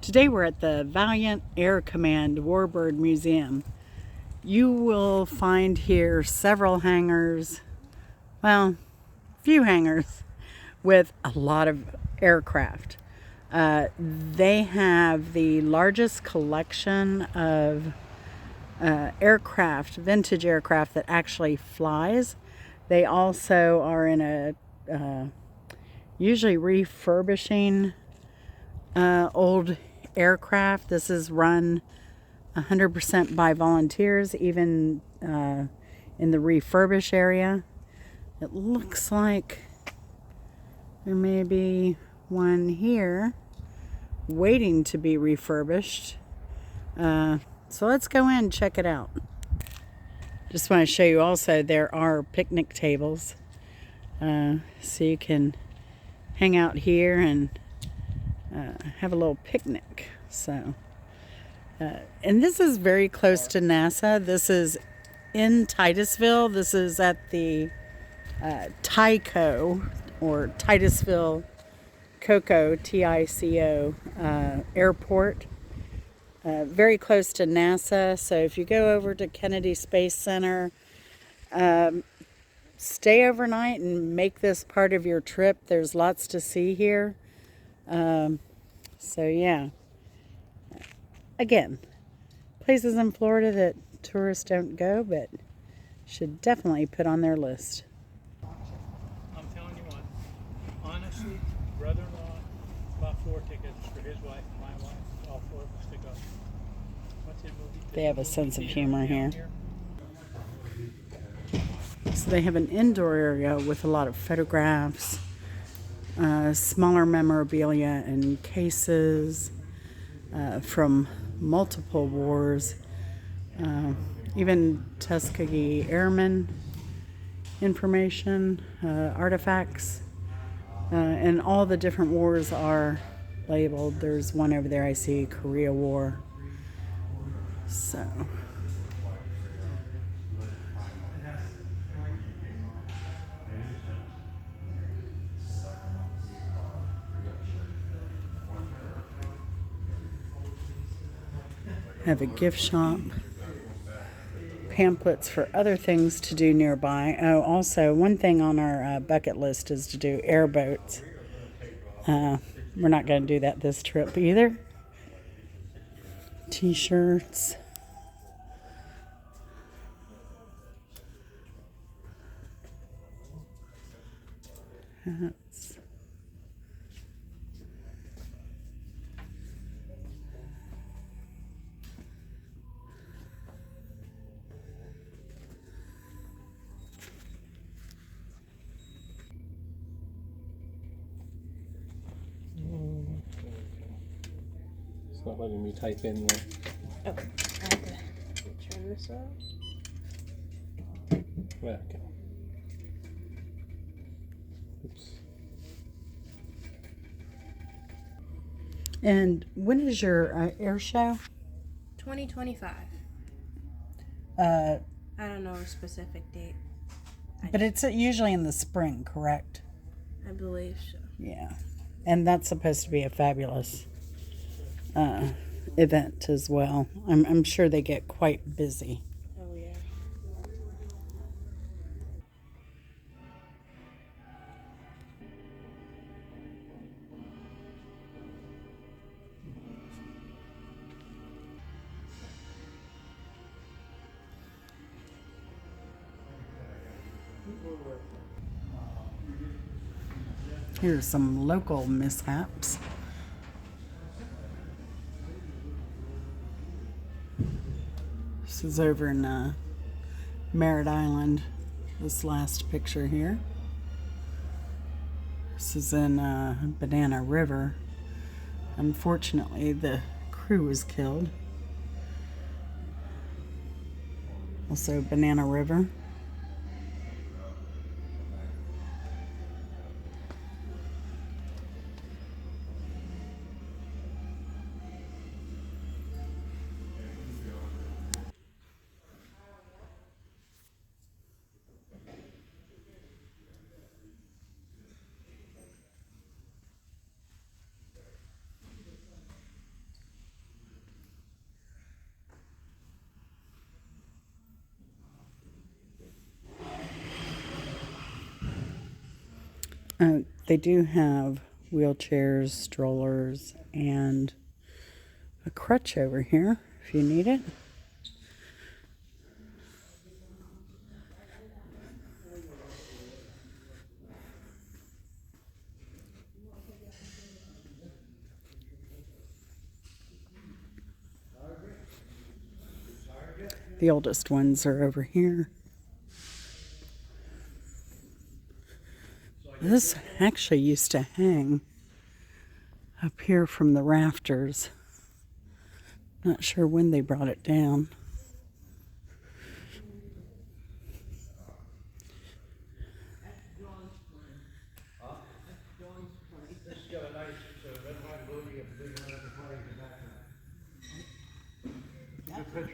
Today we're at the Valiant Air Command Warbird Museum. You will find here several hangars, well, few hangars with a lot of aircraft. They have the largest collection of aircraft, vintage aircraft that actually flies. They also are in a usually refurbishing old aircraft. This is run 100% by volunteers, even in the refurbish area. It looks like there may be one here waiting to be refurbished. So let's go in and check it out. Just want to show you also there are picnic tables. So you can hang out here and have a little picnic. So, and this is very close to NASA. This is in Titusville. This is at the Tico, or Titusville Tico, Tico airport. Very close to NASA. So if you go over to Kennedy Space Center, stay overnight and make this part of your trip. There's lots to see here. So yeah, again, places in Florida that tourists don't go, but should definitely put on their list. I'm telling you what, honestly, brother-in-law bought 4 tickets for his wife and my wife, all 4 of us to go. What's his movie? They have a sense of humor here. So they have an indoor area with a lot of photographs, smaller memorabilia and cases from multiple wars, even Tuskegee Airmen information, artifacts, and all the different wars are labeled. There's one over there I see, Korea War. So have a gift shop, pamphlets for other things to do nearby. Oh, also, one thing on our bucket list is to do airboats. We're not going to do that this trip either. T-shirts. Hats. It's not letting me type in the... Oh, I have to turn this off. Well, okay. Oops. And when is your air show? 2025. Uh, I don't know a specific date. but it's usually in the spring, correct? I believe so. Yeah. And that's supposed to be a fabulous event as well. I'm sure they get quite busy. Oh, yeah. Here's some local mishaps. This is over in Merritt Island, this last picture here. This is in Banana River. Unfortunately, the crew was killed. Also Banana River. They do have wheelchairs, strollers, and a crutch over here if you need it. The oldest ones are over here. This actually used to hang up here from the rafters. Not sure when they brought it down.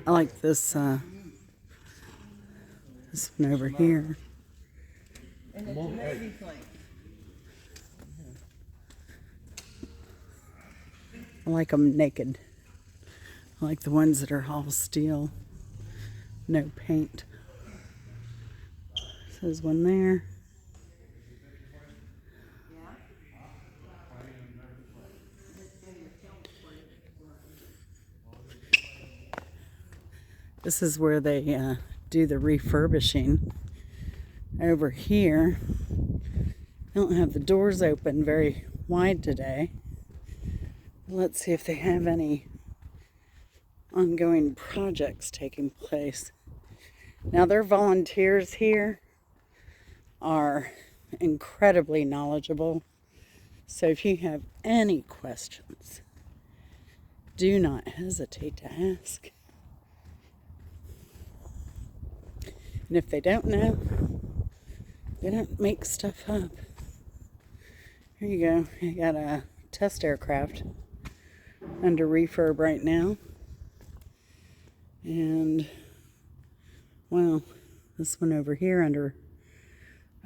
I like this this one over here. And it's a Navy plane. I like them naked. I like the ones that are all steel, no paint. There's one there. This is where they do the refurbishing. Over here, I don't have the doors open very wide today. Let's see if they have any ongoing projects taking place. Now, their volunteers here are incredibly knowledgeable. So if you have any questions, do not hesitate to ask. And if they don't know, they don't make stuff up. Here you go. You got a test aircraft under refurb right now. And, well, this one over here under,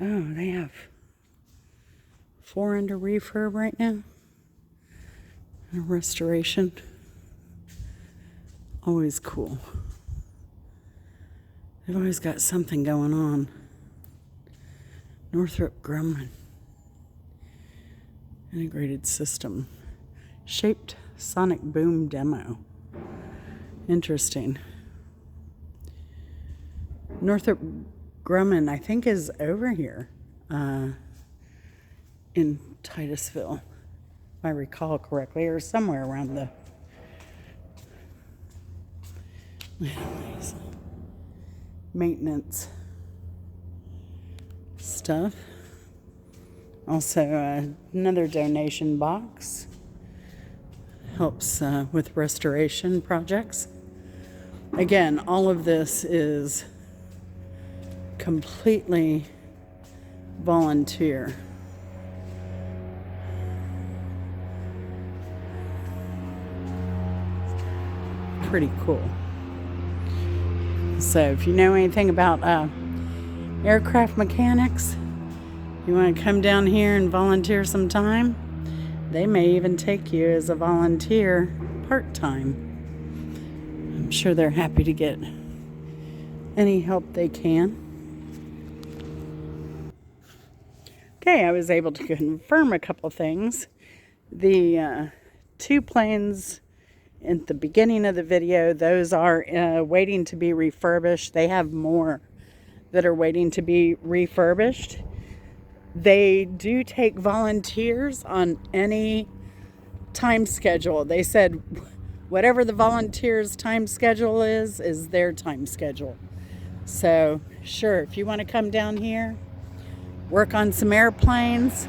oh, they have 4 under refurb right now. And a restoration. Always cool. They've always got something going on. Northrop Grumman. Integrated system. Shaped sonic boom demo. Interesting. Northrop Grumman, I think, is over here in Titusville, if I recall correctly, or somewhere around the... Anyways. Maintenance stuff. Also, another donation box. Helps with restoration projects. Again, all of this is completely volunteer. Pretty cool. So if you know anything about aircraft mechanics, you want to come down here and volunteer some time, they may even take you as a volunteer part-time. I'm sure they're happy to get any help they can. Okay, I was able to confirm a couple things. The 2 planes at the beginning of the video, those are waiting to be refurbished. They have more that are waiting to be refurbished. They do take volunteers on any time schedule. They said whatever the volunteers' time schedule is their time schedule. So, sure, if you want to come down here, work on some airplanes.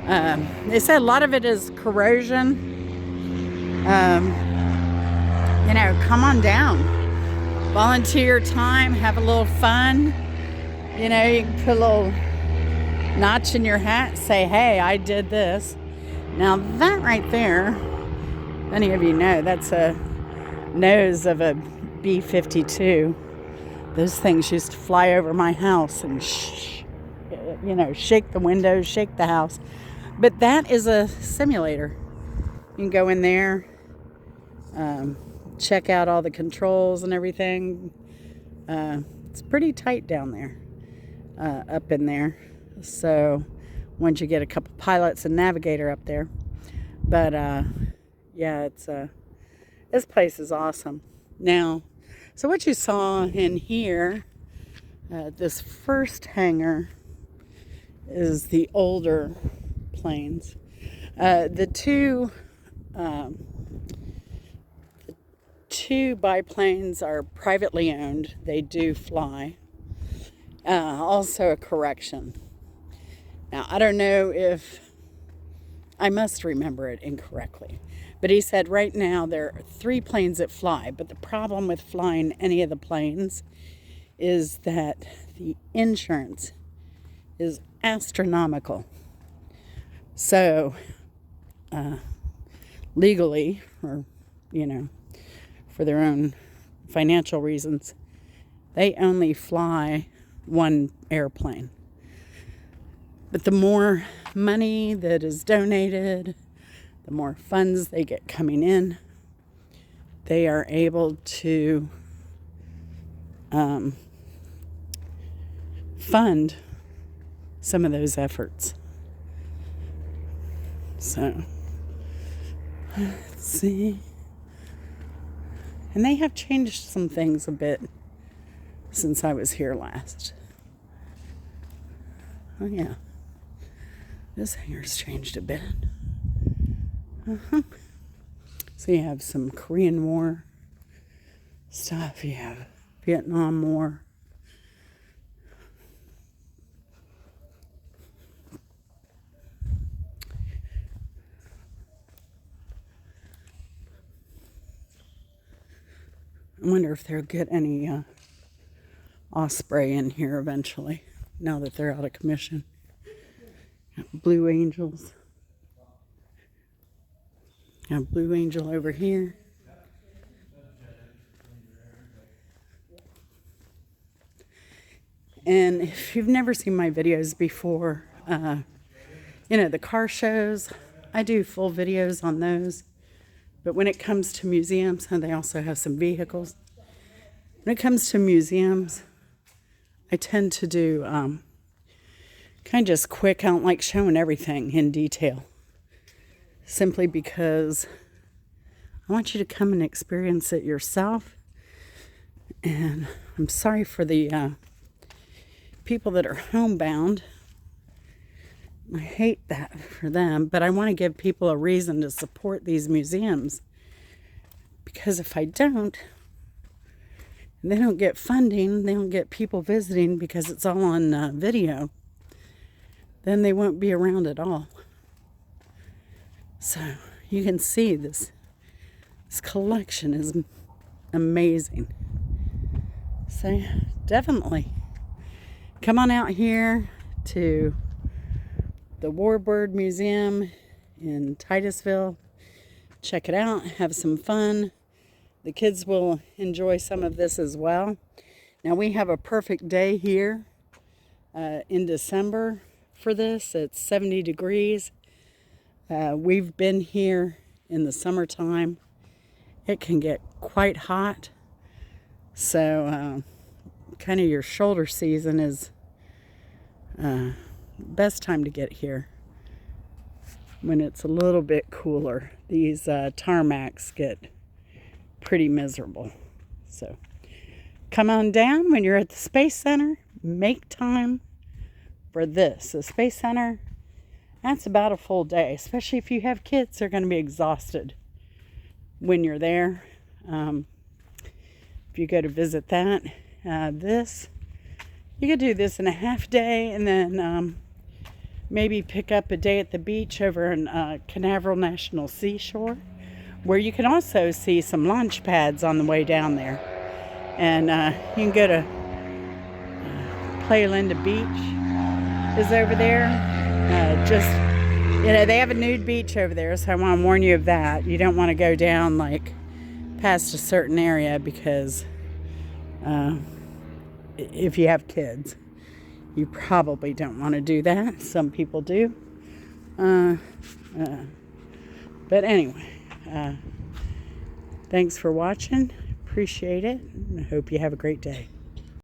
They said a lot of it is corrosion. You know, come on down. Volunteer time, have a little fun. You know, you can put a little notch in your hat, say, hey, I did this. Now that right there, many of you know, that's a nose of a B-52. Those things used to fly over my house and you know, shake the windows, shake the house. But that is a simulator. You can go in there, check out all the controls and everything. It's pretty tight down there, up in there. So once you get a couple pilots and navigator up there. But yeah, it's this place is awesome. Now, so what you saw in here, this first hangar is the older planes. The two biplanes are privately owned. They do fly. Also a correction. Now, I don't know if I must remember it incorrectly, but he said right now there are 3 planes that fly, but the problem with flying any of the planes is that the insurance is astronomical. So, legally, or, for their own financial reasons, they only fly 1 airplane. But the more money that is donated, the more funds they get coming in, they are able to fund some of those efforts. So, let's see. And they have changed some things a bit since I was here last. Oh yeah. This hangar's changed a bit. So you have some Korean War stuff. You have Vietnam War. I wonder if they'll get any Osprey in here eventually, now that they're out of commission. Blue Angels. Got Blue Angel over here. And if you've never seen my videos before, the car shows, I do full videos on those. But when it comes to museums, and they also have some vehicles. When it comes to museums, I tend to do kind of just quick. I don't like showing everything in detail. Simply because I want you to come and experience it yourself. And I'm sorry for the people that are homebound. I hate that for them, but I want to give people a reason to support these museums. Because if I don't, they don't get funding, they don't get people visiting because it's all on video, then they won't be around at all. So you can see this collection is amazing. So definitely come on out here to the Warbird Museum in Titusville. Check it out, have some fun. The kids will enjoy some of this as well. Now we have a perfect day here in December for this. It's 70 degrees. We've been here in the summertime. It can get quite hot. So kind of your shoulder season is best time to get here when it's a little bit cooler. These tarmacs get pretty miserable. So come on down when you're at the Space Center. Make time for this. The Space Center, that's about a full day, especially if you have kids. They're going to be exhausted when you're there. If you go to visit that, you could do this in a half day, and then maybe pick up a day at the beach over in Canaveral National Seashore, where you can also see some launch pads on the way down there. And you can go to Playa Linda Beach is over there. They have a nude beach over there, so I want to warn you of that. You don't want to go down like past a certain area, because if you have kids, you probably don't want to do that. Some people do. But anyway, thanks for watching. Appreciate it. I hope you have a great day.